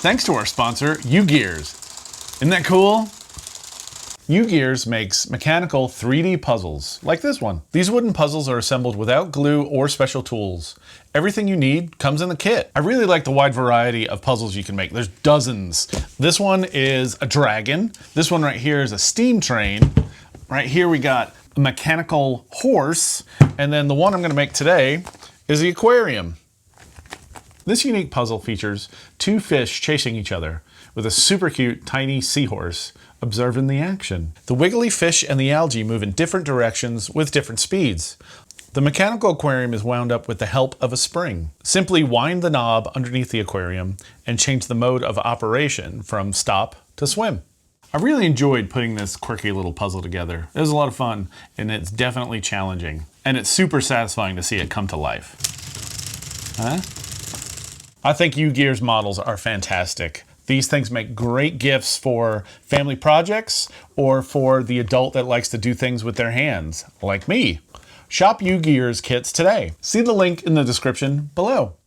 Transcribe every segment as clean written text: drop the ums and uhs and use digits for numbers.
Thanks to our sponsor, U-Gears. Isn't that cool? U-Gears makes mechanical 3D puzzles, like this one. These wooden puzzles are assembled without glue or special tools. Everything you need comes in the kit. I really like the wide variety of puzzles you can make. There's dozens. This one is a dragon. This one right here is a steam train. Right here we got a mechanical horse. And then the one I'm gonna make today is the aquarium. This unique puzzle features two fish chasing each other with a super cute tiny seahorse observing the action. The wiggly fish and the algae move in different directions with different speeds. The mechanical aquarium is wound up with the help of a spring. Simply wind the knob underneath the aquarium and change the mode of operation from stop to swim. I really enjoyed putting this quirky little puzzle together. It was a lot of fun, and it's definitely challenging. And it's super satisfying to see it come to life. Huh? I think U-Gears models are fantastic. These things make great gifts for family projects or for the adult that likes to do things with their hands, like me. Shop U-Gears kits today. See the link in the description below.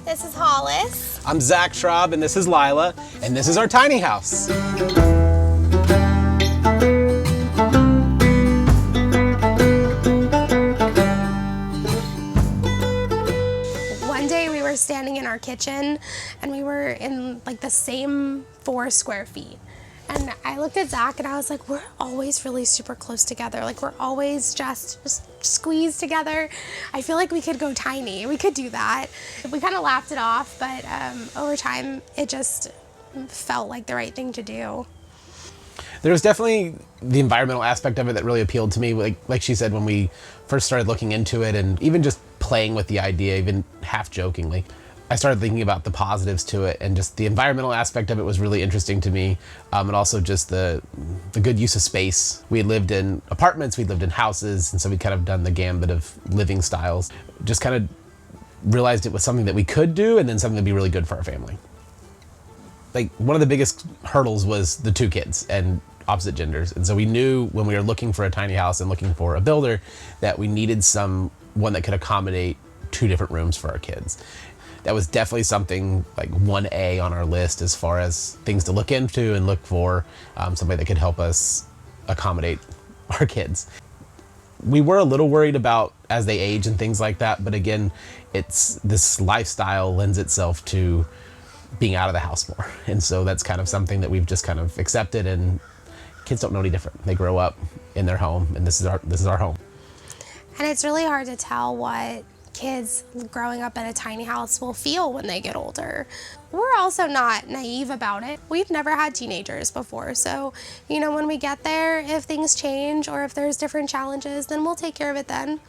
This is Hollis. I'm Zach Schraub, and this is Lila, and this is our tiny house. One day we were standing in our kitchen, and we were in like the same 4 square feet. And I looked at Zach and I was like, we're always really super close together. Like we're always just squeezed together. I feel like we could go tiny. We could do that. We kind of laughed it off, but over time, it just felt like the right thing to do. There was definitely the environmental aspect of it that really appealed to me. Like she said, when we first started looking into it and even just playing with the idea, even half jokingly, I started thinking about the positives to it, and just the environmental aspect of it was really interesting to me, and also just the good use of space. We had lived in apartments, we'd lived in houses, and so we'd kind of done the gambit of living styles. Just kind of realized it was something that we could do, and then something that'd be really good for our family. Like, one of the biggest hurdles was the 2 kids and opposite genders, and so we knew when we were looking for a tiny house and looking for a builder that we needed one that could accommodate 2 different rooms for our kids. That was definitely something like 1A on our list as far as things to look into and look for, somebody that could help us accommodate our kids. We were a little worried about as they age and things like that, but again, this lifestyle lends itself to being out of the house more. And so that's kind of something that we've just kind of accepted, and kids don't know any different. They grow up in their home, and this is our home. And it's really hard to tell what kids growing up in a tiny house will feel when they get older. We're also not naive about it. We've never had teenagers before, so when we get there, if things change or if there's different challenges, then we'll take care of it then.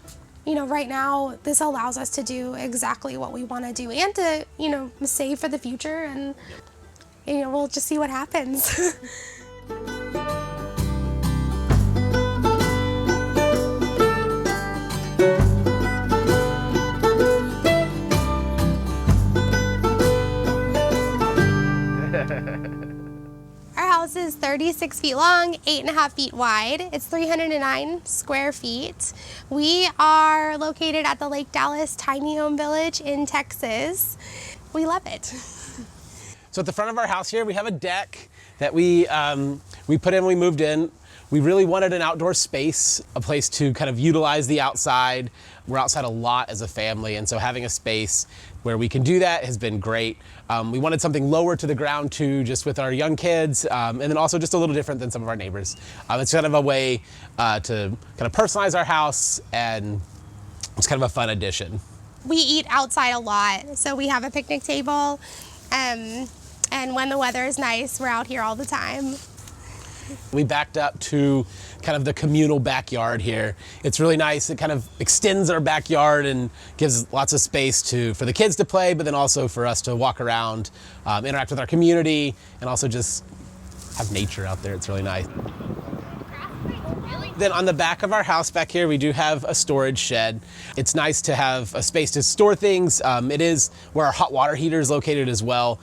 Right now this allows us to do exactly what we want to do and to save for the future, and we'll just see what happens. Our house is 36 feet long, 8.5 feet wide. It's 309 square feet. We are located at the Lake Dallas Tiny Home Village in Texas. We love it. So at the front of our house here, we have a deck that we put in when we moved in. We really wanted an outdoor space, a place to kind of utilize the outside. We're outside a lot as a family, and so having a space where we can do that has been great. We wanted something lower to the ground too, just with our young kids, and then also just a little different than some of our neighbors. It's kind of a way to kind of personalize our house, and it's kind of a fun addition. We eat outside a lot, so we have a picnic table, and when the weather is nice, we're out here all the time. We backed up to kind of the communal backyard here. It's really nice. It kind of extends our backyard and gives lots of space for the kids to play, but then also for us to walk around, interact with our community, and also just have nature out there. It's really nice. Really Then on the back of our house back here, we do have a storage shed. It's nice to have a space to store things. It is where our hot water heater is located as well.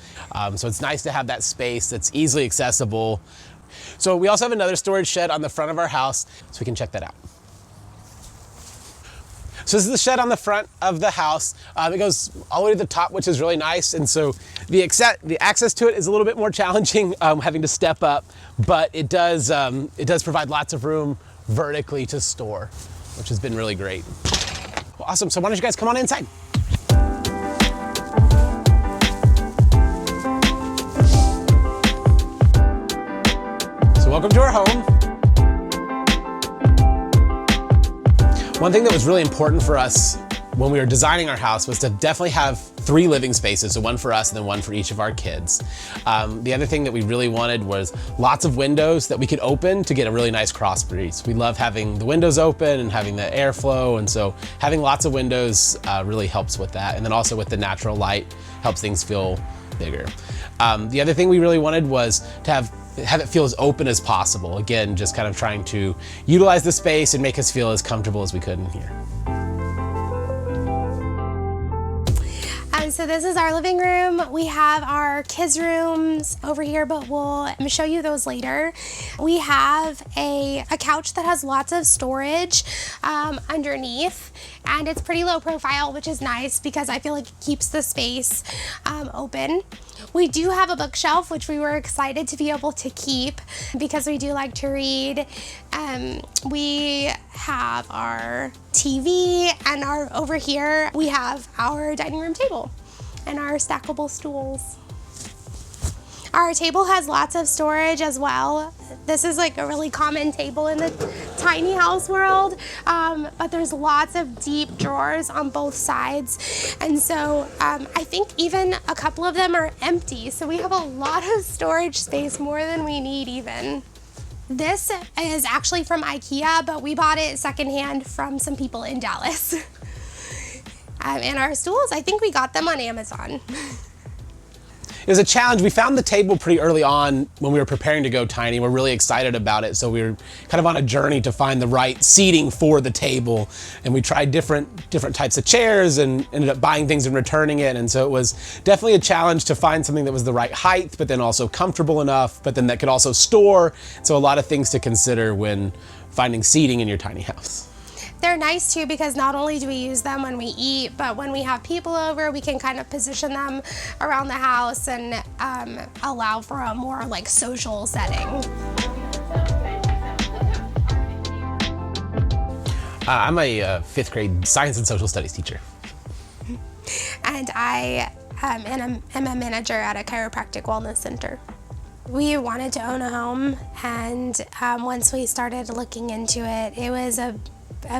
So it's nice to have that space that's easily accessible. So we also have another storage shed on the front of our house, so we can check that out. So this is the shed on the front of the house. It goes all the way to the top, which is really nice. And so the access to it is a little bit more challenging, having to step up, but it does provide lots of room vertically to store, which has been really great. Well, awesome, so why don't you guys come on inside? So welcome to our home. One thing that was really important for us when we were designing our house was to definitely have 3 living spaces, so one for us and then one for each of our kids. The other thing that we really wanted was lots of windows that we could open to get a really nice cross breeze. We love having the windows open and having the airflow, and so having lots of windows really helps with that. And then also with the natural light helps things feel bigger. The other thing we really wanted was to have it feel as open as possible. Again, just kind of trying to utilize the space and make us feel as comfortable as we could in here. So this is our living room. We have our kids' rooms over here, but we'll show you those later. We have a couch that has lots of storage underneath, and it's pretty low profile, which is nice because I feel like it keeps the space open. We do have a bookshelf, which we were excited to be able to keep because we do like to read. We have our TV, and over here we have our dining room table and our stackable stools. Our table has lots of storage as well. This is like a really common table in the tiny house world, but there's lots of deep drawers on both sides. And so I think even a couple of them are empty. So we have a lot of storage space, more than we need even. This is actually from IKEA, but we bought it secondhand from some people in Dallas. And our stools, I think we got them on Amazon. It was a challenge. We found the table pretty early on when we were preparing to go tiny. We're really excited about it, so we were kind of on a journey to find the right seating for the table. And we tried different types of chairs and ended up buying things and returning it. And so it was definitely a challenge to find something that was the right height, but then also comfortable enough, but then that could also store. So a lot of things to consider when finding seating in your tiny house. They're nice too because not only do we use them when we eat, but when we have people over, we can kind of position them around the house and allow for a more like social setting. I'm a 5th grade science and social studies teacher. And I am a manager at a chiropractic wellness center. We wanted to own a home, and once we started looking into it, it was a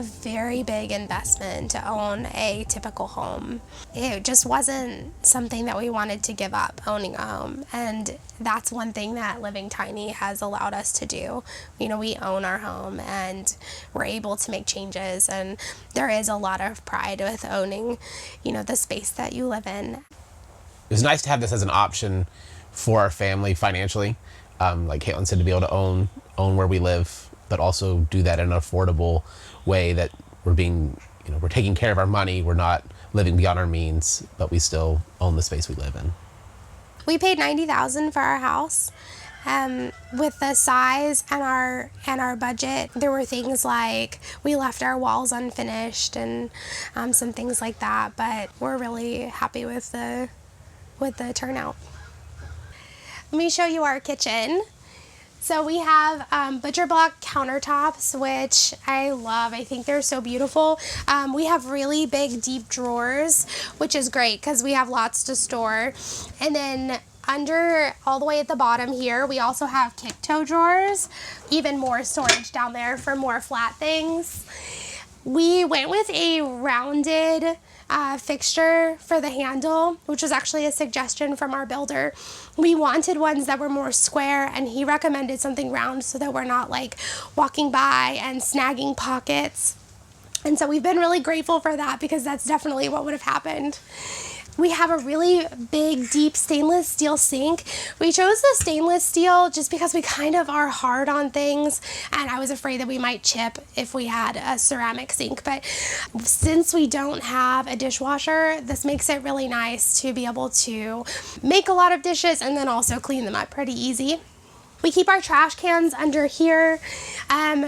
very big investment to own a typical home. It just wasn't something that we wanted to give up, owning a home. And that's one thing that living tiny has allowed us to do. You know, we own our home and we're able to make changes, and there is a lot of pride with owning, you know, the space that you live in. It was nice to have this as an option for our family financially. Like Caitlin said, to be able to own where we live, but also do that in an affordable way that we're taking care of our money. We're not living beyond our means, but we still own the space we live in. We paid $90,000 for our house. With the size and our budget, there were things like we left our walls unfinished and some things like that, but we're really happy with the turnout. Let me show you our kitchen. So we have butcher block countertops, which I love. I think they're so beautiful. We have really big, deep drawers, which is great because we have lots to store. And then under, all the way at the bottom here, we also have kick toe drawers, even more storage down there for more flat things. We went with a rounded fixture for the handle, which was actually a suggestion from our builder. We wanted ones that were more square, and he recommended something round so that we're not like walking by and snagging pockets. And so we've been really grateful for that because that's definitely what would have happened. We have a really big, deep stainless steel sink. We chose the stainless steel just because we kind of are hard on things, and I was afraid that we might chip if we had a ceramic sink. But since we don't have a dishwasher, this makes it really nice to be able to make a lot of dishes and then also clean them up pretty easy. We keep our trash cans under here.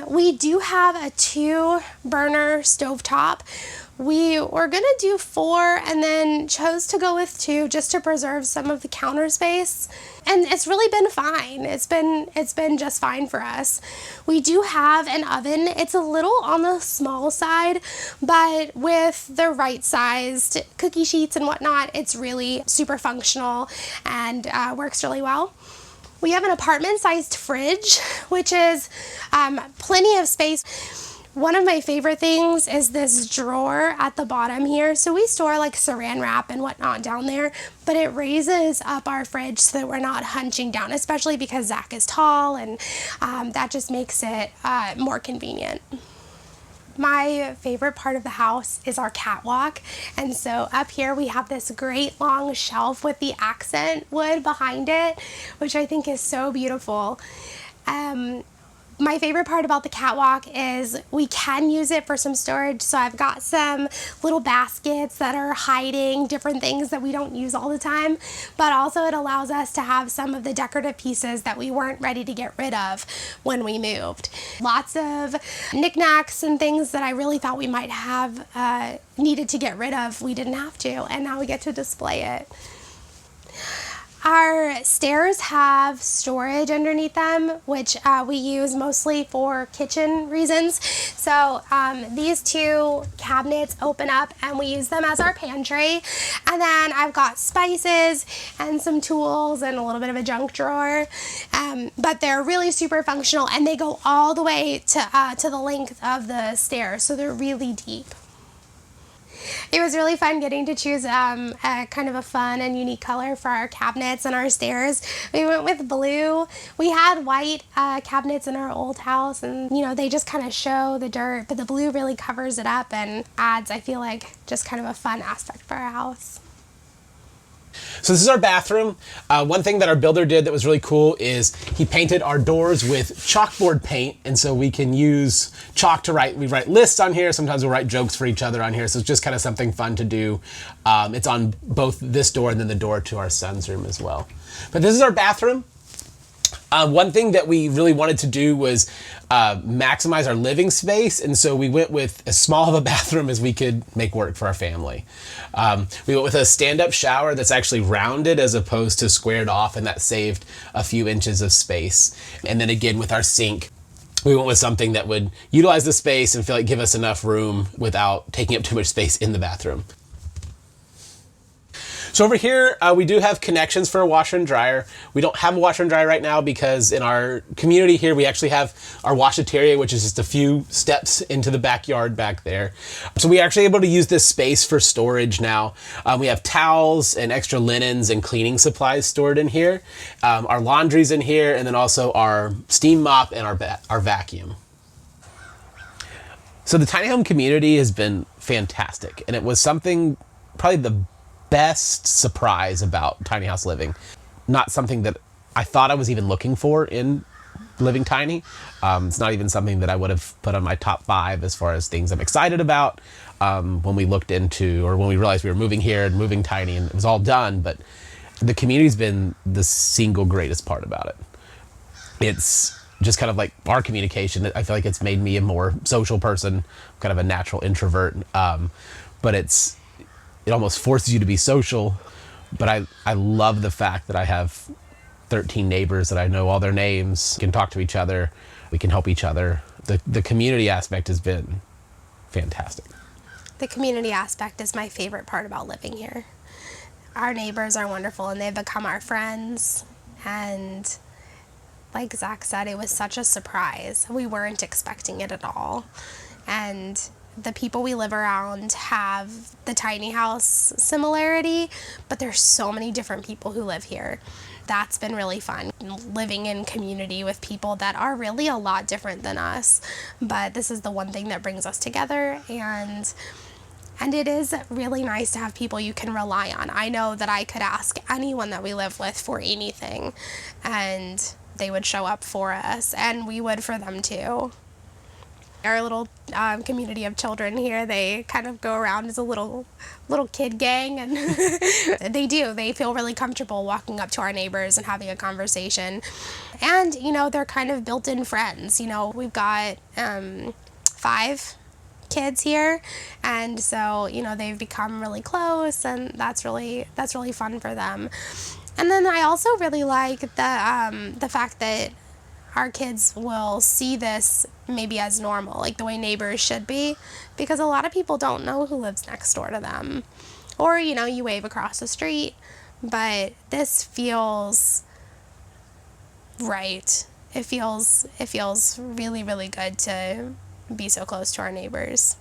We do have a 2-burner stovetop. We were gonna do 4 and then chose to go with 2 just to preserve some of the counter space. And it's really been fine. It's been just fine for us. We do have an oven. It's a little on the small side, but with the right sized cookie sheets and whatnot, it's really super functional and works really well. We have an apartment-sized fridge, which is plenty of space. One of my favorite things is this drawer at the bottom here. So we store like saran wrap and whatnot down there, but it raises up our fridge so that we're not hunching down, especially because Zach is tall, and that just makes it more convenient. My favorite part of the house is our catwalk, and so up here we have this great long shelf with the accent wood behind it, which I think is so beautiful. My favorite part about the catwalk is we can use it for some storage. So I've got some little baskets that are hiding different things that we don't use all the time, but also it allows us to have some of the decorative pieces that we weren't ready to get rid of when we moved. Lots of knickknacks and things that I really thought we might have needed to get rid of, we didn't have to, and now we get to display it. Our stairs have storage underneath them, which we use mostly for kitchen reasons. So these 2 cabinets open up and we use them as our pantry. And then I've got spices and some tools and a little bit of a junk drawer. But they're really super functional, and they go all the way to the length of the stairs. So they're really deep. It was really fun getting to choose a kind of a fun and unique color for our cabinets and our stairs. We went with blue. We had white cabinets in our old house, and you know, they just kind of show the dirt, but the blue really covers it up and adds, I feel like, just kind of a fun aspect for our house. So this is our bathroom. One thing that our builder did that was really cool is he painted our doors with chalkboard paint, and so we can use chalk to write. We write lists on here. Sometimes we'll write jokes for each other on here, so it's just kind of something fun to do. It's on both this door and then the door to our son's room as well. But this is our bathroom. One thing that we really wanted to do was maximize our living space, and so we went with as small of a bathroom as we could make work for our family. We went with a stand-up shower that's actually rounded as opposed to squared off, and that saved a few inches of space. And then again with our sink, we went with something that would utilize the space and feel like give us enough room without taking up too much space in the bathroom. So over here, we do have connections for a washer and dryer. We don't have a washer and dryer right now because in our community here, we actually have our washateria, which is just a few steps into the backyard back there. So we're actually able to use this space for storage now. We have towels and extra linens and cleaning supplies stored in here. Our laundry's in here, and then also our steam mop and our vacuum. So the tiny home community has been fantastic, and it was something, probably the best surprise about tiny house living. Not something that I thought I was even looking for in living tiny. It's not even something that I would have put on my top 5 as far as things I'm excited about when we looked into, or when we realized we were moving here and moving tiny, and it was all done. But the community's been the single greatest part about it. It's just kind of like our communication. I feel like it's made me a more social person, kind of a natural introvert. But it almost forces you to be social. But I love the fact that I have 13 neighbors that I know all their names, can talk to each other, we can help each other. The community aspect has been fantastic. The community aspect is my favorite part about living here. Our neighbors are wonderful, and they've become our friends. And like Zach said, it was such a surprise. We weren't expecting it at all. And the people we live around have the tiny house similarity, but there's so many different people who live here. That's been really fun, living in community with people that are really a lot different than us. But this is the one thing that brings us together, and And it is really nice to have people you can rely on. I know that I could ask anyone that we live with for anything, and they would show up for us, and we would for them too. Our little community of children here, they kind of go around as a little kid gang, and they feel really comfortable walking up to our neighbors and having a conversation. And, you know, they're kind of built-in friends. You know, we've got 5 kids here, and so, you know, they've become really close, and that's really fun for them. And then I also really like the fact that our kids will see this maybe as normal, like the way neighbors should be, because a lot of people don't know who lives next door to them. Or, you know, you wave across the street, but this feels right. It feels really, really good to be so close to our neighbors.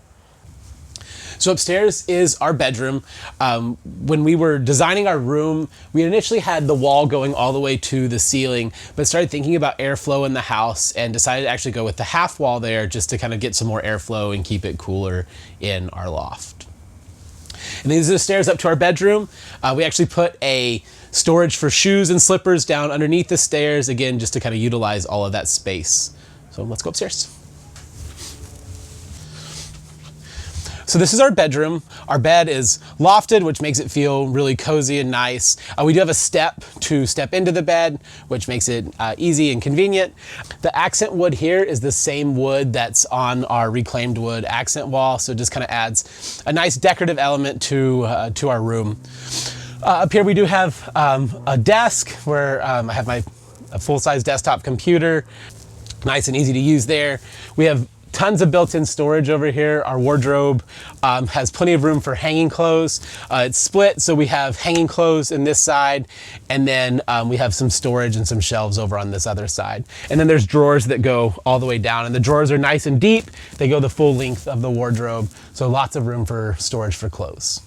So upstairs is our bedroom. When we were designing our room, we initially had the wall going all the way to the ceiling, but started thinking about airflow in the house and decided to actually go with the half wall there just to kind of get some more airflow and keep it cooler in our loft. And these are the stairs up to our bedroom. We actually put a storage for shoes and slippers down underneath the stairs, again, just to kind of utilize all of that space. So let's go upstairs. So this is our bedroom. Our bed is lofted, which makes it feel really cozy and nice. We do have a step to step into the bed, which makes it easy and convenient. The accent wood here is the same wood that's on our reclaimed wood accent wall, so it just kind of adds a nice decorative element to our room. Up here we do have a desk where I have my full-size desktop computer. Nice and easy to use there. We have tons of built-in storage over here. Our wardrobe has plenty of room for hanging clothes. It's split, so we have hanging clothes in this side, and then we have some storage and some shelves over on this other side. And then there's drawers that go all the way down, and the drawers are nice and deep. They go the full length of the wardrobe, so lots of room for storage for clothes.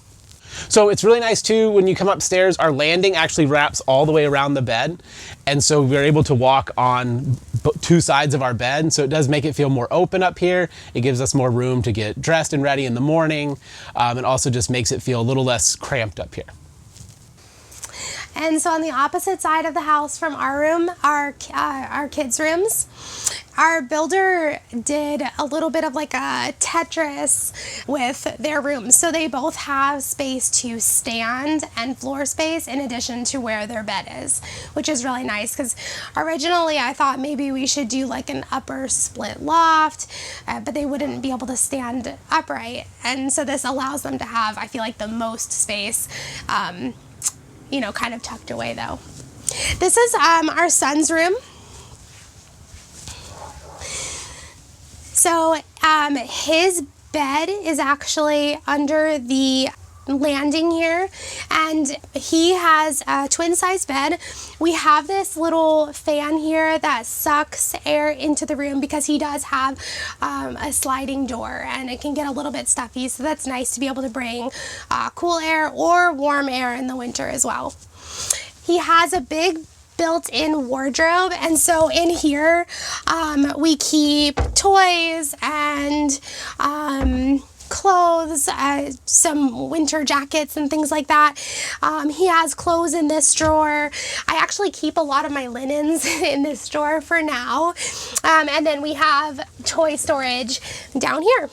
So it's really nice too, when you come upstairs, our landing actually wraps all the way around the bed. And so we're able to walk on 2 sides of our bed. So it does make it feel more open up here. It gives us more room to get dressed and ready in the morning. And also just makes it feel a little less cramped up here. And so on the opposite side of the house from our room, our kids' rooms, our builder did a little bit of like a Tetris with their rooms. So they both have space to stand and floor space in addition to where their bed is, which is really nice, because originally I thought maybe we should do like an upper split loft, but they wouldn't be able to stand upright. And so this allows them to have, I feel like, the most space, you know, kind of tucked away though. This is our son's room. So his bed is actually under the landing here, and he has a twin-size bed. We have this little fan here that sucks air into the room because he does have a sliding door, and it can get a little bit stuffy, so that's nice to be able to bring cool air or warm air in the winter as well. He has a big built-in wardrobe, and so in here we keep toys and clothes, some winter jackets and things like that. He has clothes in this drawer. I actually keep a lot of my linens in this drawer for now. And then we have toy storage down here.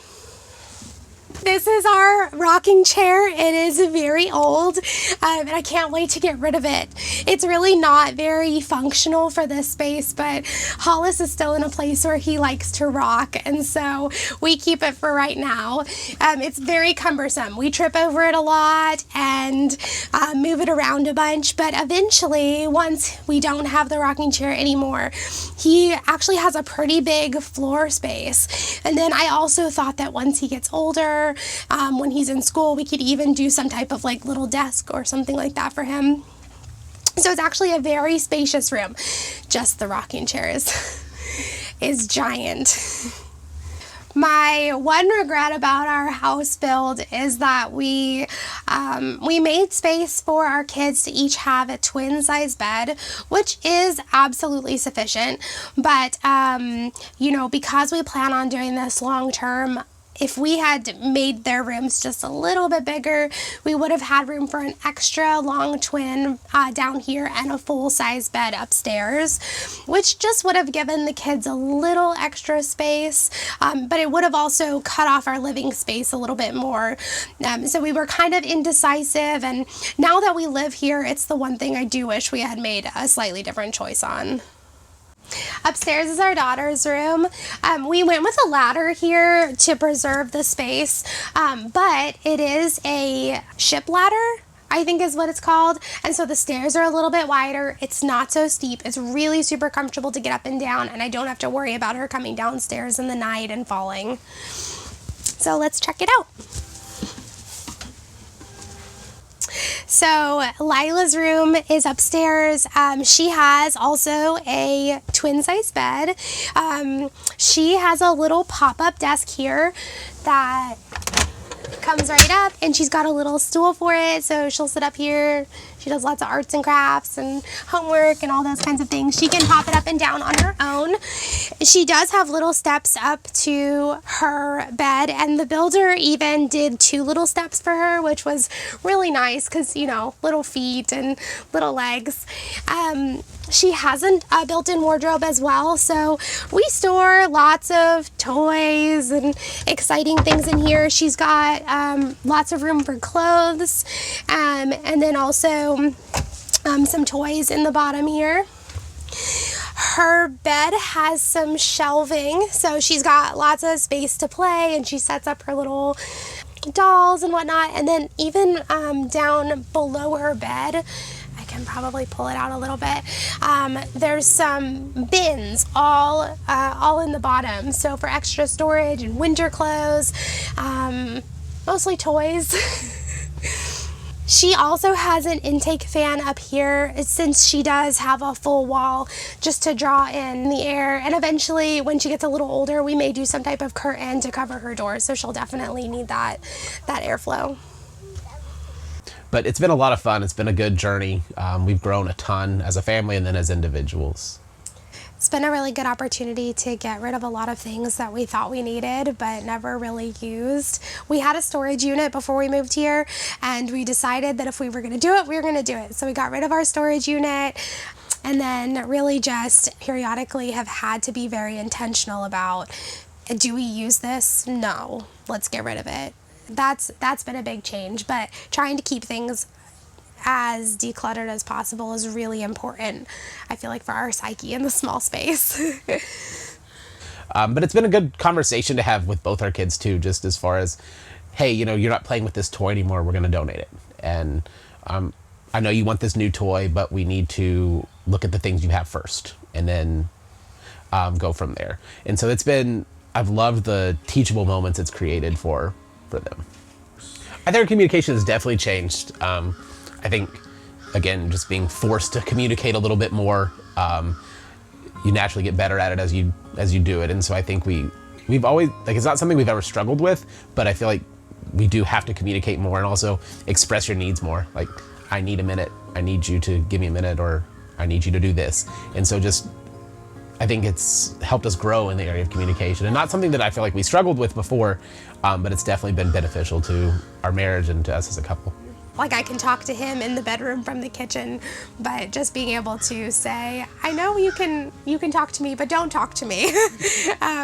This is our rocking chair. It is very old, and I can't wait to get rid of it. It's really not very functional for this space, but Hollis is still in a place where he likes to rock, and so we keep it for right now. It's very cumbersome. We trip over it a lot and move it around a bunch, but eventually, once we don't have the rocking chair anymore, he actually has a pretty big floor space. And then I also thought that once he gets older, when he's in school, we could even do some type of like little desk or something like that for him. So it's actually a very spacious room. Just the rocking chair is giant. My one regret about our house build is that we made space for our kids to each have a twin-size bed, which is absolutely sufficient. But you know, because we plan on doing this long term, if we had made their rooms just a little bit bigger, we would have had room for an extra long twin down here and a full-size bed upstairs, which just would have given the kids a little extra space, but it would have also cut off our living space a little bit more. So we were kind of indecisive, and now that we live here, it's the one thing I do wish we had made a slightly different choice on. Upstairs is our daughter's room. We went with a ladder here to preserve the space, but it is a ship ladder, I think is what it's called. And so the stairs are a little bit wider. It's not so steep. It's really super comfortable to get up and down, and I don't have to worry about her coming downstairs in the night and falling. So let's check it out. So Lila's room is upstairs. She has also a twin size bed. She has a little pop-up desk here that comes right up, and she's got a little stool for it, so she'll sit up here. She does lots of arts and crafts and homework and all those kinds of things. She can pop it up and down on her own. She does have little steps up to her bed, and the builder even did 2 little steps for her, which was really nice because, you know, little feet and little legs. She has a built-in wardrobe as well, so we store lots of toys and exciting things in here. She's got lots of room for clothes, and then also some toys in the bottom here. Her bed has some shelving, so she's got lots of space to play, and she sets up her little dolls and whatnot. And then even down below her bed, I can probably pull it out a little bit, there's some bins all in the bottom, so for extra storage and winter clothes, mostly toys. She also has an intake fan up here, since she does have a full wall just to draw in the air. And eventually, when she gets a little older, we may do some type of curtain to cover her door, so she'll definitely need that airflow. But it's been a lot of fun. It's been a good journey. We've grown a ton as a family and then as individuals. It's been a really good opportunity to get rid of a lot of things that we thought we needed but never really used. We had a storage unit before we moved here, and we decided that if we were going to do it, we were going to do it. So we got rid of our storage unit, and then really just periodically have had to be very intentional about, do we use this? No, let's get rid of it. That's been a big change, but trying to keep things as decluttered as possible is really important, I feel like, for our psyche in the small space. But it's been a good conversation to have with both our kids too, just as far as, hey, you know, you're not playing with this toy anymore, we're going to donate it. And I know you want this new toy, but we need to look at the things you have first and then go from there. And so I've loved the teachable moments it's created for them. I think our communication has definitely changed. I think, again, just being forced to communicate a little bit more, you naturally get better at it as you do it. And so I think we've always, like, it's not something we've ever struggled with, but I feel like we do have to communicate more and also express your needs more. Like, I need a minute, I need you to give me a minute, or I need you to do this. And so I think it's helped us grow in the area of communication, and not something that I feel like we struggled with before, but it's definitely been beneficial to our marriage and to us as a couple. Like, I can talk to him in the bedroom from the kitchen, but just being able to say, I know you can talk to me, but don't talk to me.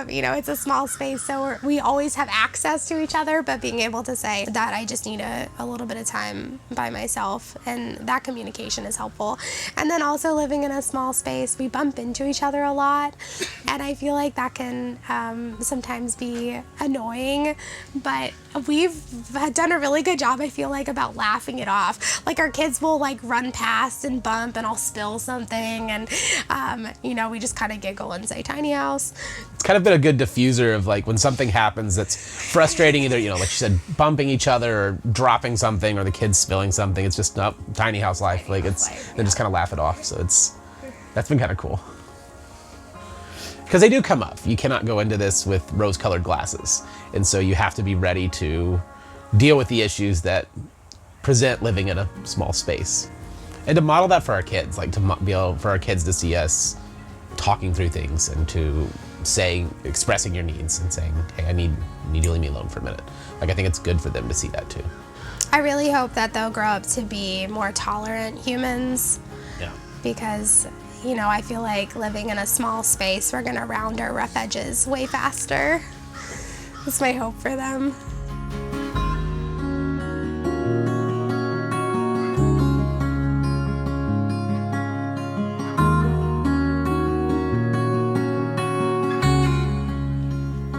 You know, it's a small space, so we always have access to each other, but being able to say that I just need a little bit of time by myself, and that communication is helpful. And then also living in a small space, we bump into each other a lot, and I feel like that can sometimes be annoying, but we've done a really good job, I feel like, about laughing it off. Like, our kids will like run past and bump, and I'll spill something, and you know, we just kind of giggle and say tiny house. It's kind of been a good diffuser of, like, when something happens that's frustrating, either, you know, like you said, bumping each other or dropping something or the kids spilling something. It's just tiny house life. Like, they just kind of laugh it off. So that's been kind of cool. Because they do come up. You cannot go into this with rose-colored glasses. And so you have to be ready to deal with the issues that present living in a small space. And to model that for our kids, like to be able for our kids to see us talking through things and to expressing your needs and saying, hey, I need you to leave me alone for a minute. Like, I think it's good for them to see that too. I really hope that they'll grow up to be more tolerant humans. Yeah. Because, you know, I feel like living in a small space, we're gonna round our rough edges way faster. That's my hope for them.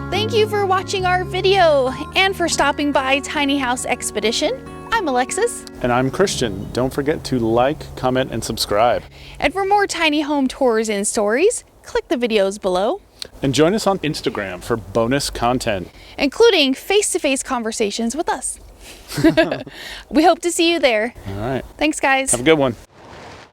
Thank you for watching our video and for stopping by Tiny House Expedition. I'm Alexis. And I'm Christian. Don't forget to like, comment, and subscribe. And for more tiny home tours and stories, click the videos below. And join us on Instagram for bonus content, including face-to-face conversations with us. We hope to see you there. All right. Thanks, guys. Have a good one.